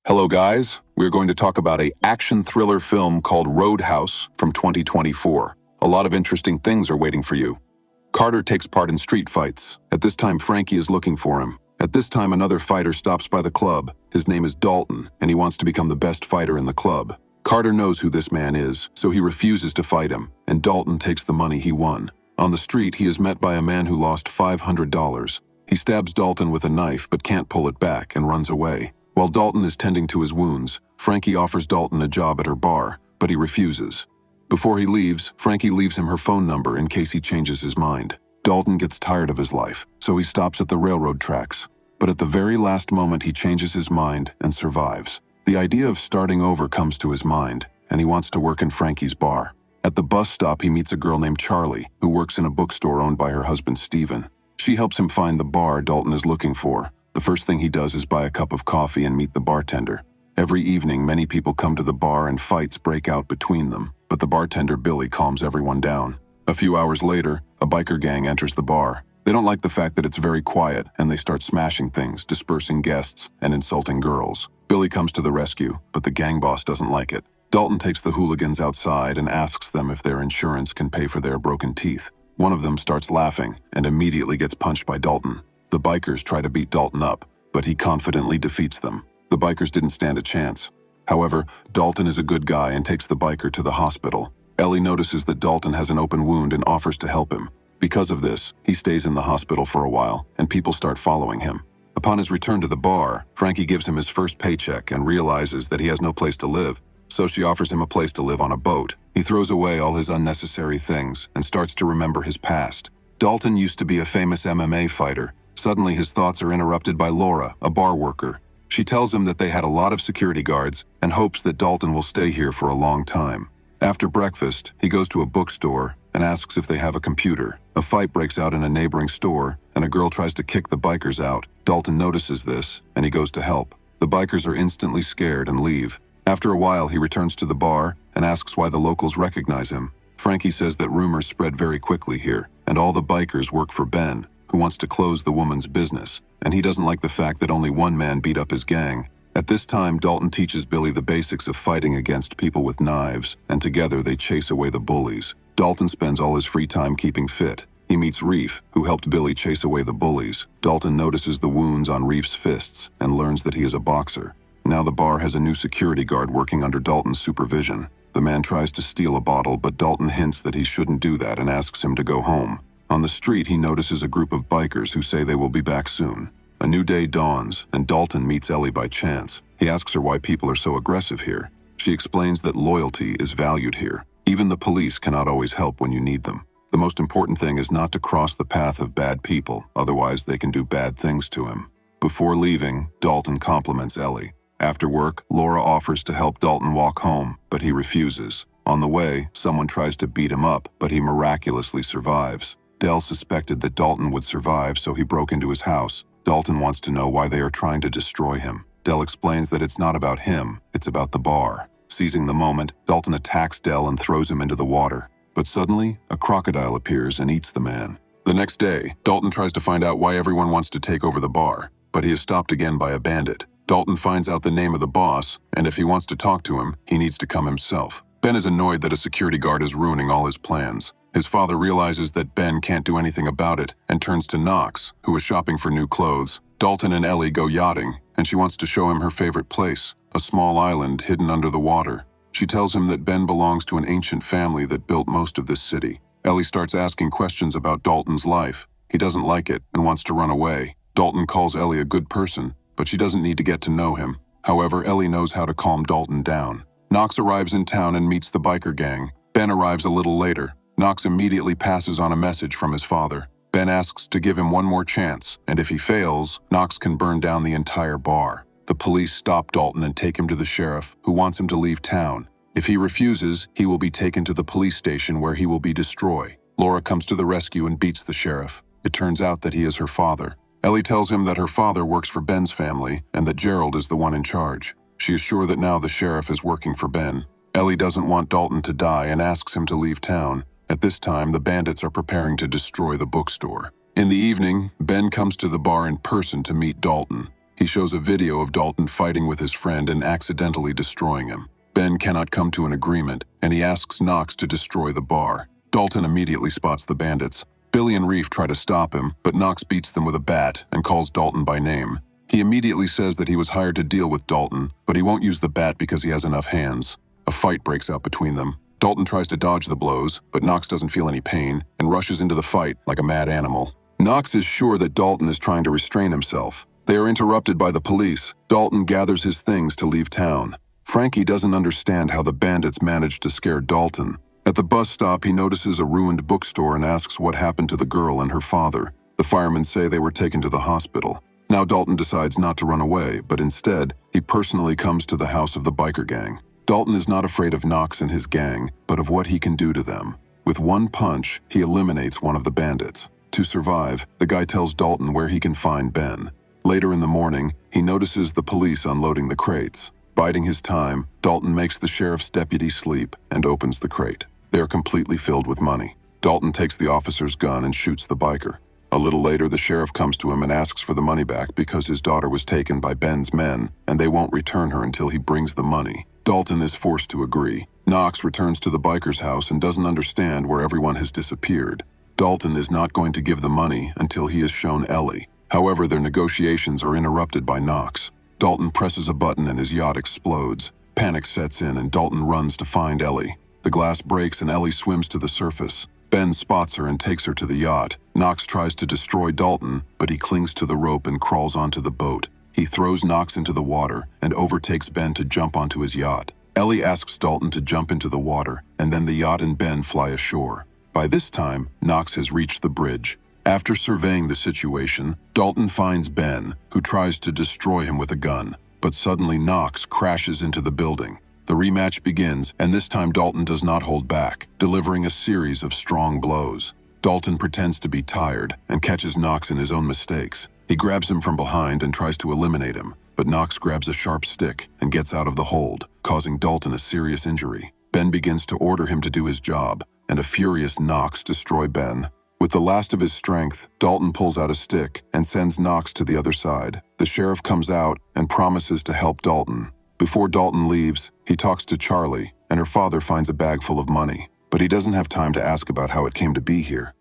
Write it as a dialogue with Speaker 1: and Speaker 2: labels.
Speaker 1: Hello guys, we're going to talk about a action thriller film called Roadhouse from 2024. A lot of interesting things are waiting for you. Carter takes part in street fights. At this time, Frankie is looking for him. At this time, another fighter stops by the club. His name is Dalton, and he wants to become the best fighter in the club. Carter knows who this man is, so he refuses to fight him, and Dalton takes the money he won. On the street, he is met by a man who lost $500. He stabs Dalton with a knife but can't pull it back and runs away. While Dalton is tending to his wounds, Frankie offers Dalton a job at her bar, but he refuses. Before he leaves, Frankie leaves him her phone number in case he changes his mind. Dalton gets tired of his life, so he stops at the railroad tracks. But at the very last moment, he changes his mind and survives. The idea of starting over comes to his mind, and he wants to work in Frankie's bar. At the bus stop, he meets a girl named Charlie, who works in a bookstore owned by her husband, Steven. She helps him find the bar Dalton is looking for. The first thing he does is buy a cup of coffee and meet the bartender. Every evening, many people come to the bar and fights break out between them, but the bartender, Billy, calms everyone down. A few hours later, a biker gang enters the bar. They don't like the fact that it's very quiet, and they start smashing things, dispersing guests, and insulting girls. Billy comes to the rescue, but the gang boss doesn't like it. Dalton takes the hooligans outside and asks them if their insurance can pay for their broken teeth. One of them starts laughing and immediately gets punched by Dalton. The bikers try to beat Dalton up, but he confidently defeats them. The bikers didn't stand a chance. However, Dalton is a good guy and takes the biker to the hospital. Ellie notices that Dalton has an open wound and offers to help him. Because of this, he stays in the hospital for a while, and people start following him. Upon his return to the bar, Frankie gives him his first paycheck and realizes that he has no place to live, so she offers him a place to live on a boat. He throws away all his unnecessary things and starts to remember his past. Dalton used to be a famous MMA fighter. Suddenly, his thoughts are interrupted by Laura, a bar worker. She tells him that they had a lot of security guards and hopes that Dalton will stay here for a long time. After breakfast, he goes to a bookstore and asks if they have a computer. A fight breaks out in a neighboring store, and a girl tries to kick the bikers out. Dalton notices this, and he goes to help. The bikers are instantly scared and leave. After a while, he returns to the bar and asks why the locals recognize him. Frankie says that rumors spread very quickly here, and all the bikers work for Ben, who wants to close the woman's business, and he doesn't like the fact that only one man beat up his gang. At this time, Dalton teaches Billy the basics of fighting against people with knives, and together they chase away the bullies. Dalton spends all his free time keeping fit. He meets Reef, who helped Billy chase away the bullies. Dalton notices the wounds on Reef's fists and learns that he is a boxer. Now the bar has a new security guard working under Dalton's supervision. The man tries to steal a bottle, but Dalton hints that he shouldn't do that and asks him to go home. On the street, he notices a group of bikers who say they will be back soon. A new day dawns, and Dalton meets Ellie by chance. He asks her why people are so aggressive here. She explains that loyalty is valued here. Even the police cannot always help when you need them. The most important thing is not to cross the path of bad people, otherwise they can do bad things to him. Before leaving, Dalton compliments Ellie. After work, Laura offers to help Dalton walk home, but he refuses. On the way, someone tries to beat him up, but he miraculously survives. Dell suspected that Dalton would survive, so he broke into his house. Dalton wants to know why they are trying to destroy him. Dell explains that it's not about him, it's about the bar. Seizing the moment, Dalton attacks Dell and throws him into the water. But suddenly, a crocodile appears and eats the man. The next day, Dalton tries to find out why everyone wants to take over the bar, but he is stopped again by a bandit. Dalton finds out the name of the boss, and if he wants to talk to him, he needs to come himself. Ben is annoyed that a security guard is ruining all his plans. His father realizes that Ben can't do anything about it and turns to Knox, who is shopping for new clothes. Dalton and Ellie go yachting, and she wants to show him her favorite place, a small island hidden under the water. She tells him that Ben belongs to an ancient family that built most of this city. Ellie starts asking questions about Dalton's life. He doesn't like it and wants to run away. Dalton calls Ellie a good person, but she doesn't need to get to know him. However, Ellie knows how to calm Dalton down. Knox arrives in town and meets the biker gang. Ben arrives a little later. Knox immediately passes on a message from his father. Ben asks to give him one more chance, and if he fails, Knox can burn down the entire bar. The police stop Dalton and take him to the sheriff, who wants him to leave town. If he refuses, he will be taken to the police station where he will be destroyed. Laura comes to the rescue and beats the sheriff. It turns out that he is her father. Ellie tells him that her father works for Ben's family and that Gerald is the one in charge. She is sure that now the sheriff is working for Ben. Ellie doesn't want Dalton to die and asks him to leave town. At this time, the bandits are preparing to destroy the bookstore. In the evening, Ben comes to the bar in person to meet Dalton. He shows a video of Dalton fighting with his friend and accidentally destroying him. Ben cannot come to an agreement, and he asks Knox to destroy the bar. Dalton immediately spots the bandits. Billy and Reef try to stop him, but Knox beats them with a bat and calls Dalton by name. He immediately says that he was hired to deal with Dalton, but he won't use the bat because he has enough hands. A fight breaks out between them. Dalton tries to dodge the blows, but Knox doesn't feel any pain and rushes into the fight like a mad animal. Knox is sure that Dalton is trying to restrain himself. They are interrupted by the police. Dalton gathers his things to leave town. Frankie doesn't understand how the bandits managed to scare Dalton. At the bus stop, he notices a ruined bookstore and asks what happened to the girl and her father. The firemen say they were taken to the hospital. Now Dalton decides not to run away, but instead, he personally comes to the house of the biker gang. Dalton is not afraid of Knox and his gang, but of what he can do to them. With one punch, he eliminates one of the bandits. To survive, the guy tells Dalton where he can find Ben. Later in the morning, he notices the police unloading the crates. Biding his time, Dalton makes the sheriff's deputy sleep and opens the crate. They are completely filled with money. Dalton takes the officer's gun and shoots the biker. A little later, the sheriff comes to him and asks for the money back because his daughter was taken by Ben's men, and they won't return her until he brings the money. Dalton is forced to agree. Knox returns to the biker's house and doesn't understand where everyone has disappeared. Dalton is not going to give the money until he has shown Ellie. However, their negotiations are interrupted by Knox. Dalton presses a button and his yacht explodes. Panic sets in and Dalton runs to find Ellie. The glass breaks and Ellie swims to the surface. Ben spots her and takes her to the yacht. Knox tries to destroy Dalton, but he clings to the rope and crawls onto the boat. He throws Knox into the water and overtakes Ben to jump onto his yacht. Ellie asks Dalton to jump into the water, and then the yacht and Ben fly ashore. By this time, Knox has reached the bridge. After surveying the situation, Dalton finds Ben, who tries to destroy him with a gun. But suddenly Knox crashes into the building. The rematch begins, and this time Dalton does not hold back, delivering a series of strong blows. Dalton pretends to be tired and catches Knox in his own mistakes. He grabs him from behind and tries to eliminate him, but Knox grabs a sharp stick and gets out of the hold, causing Dalton a serious injury. Ben begins to order him to do his job, and a furious Knox destroys Ben. With the last of his strength, Dalton pulls out a stick and sends Knox to the other side. The sheriff comes out and promises to help Dalton. Before Dalton leaves, he talks to Charlie, and her father finds a bag full of money. But he doesn't have time to ask about how it came to be here.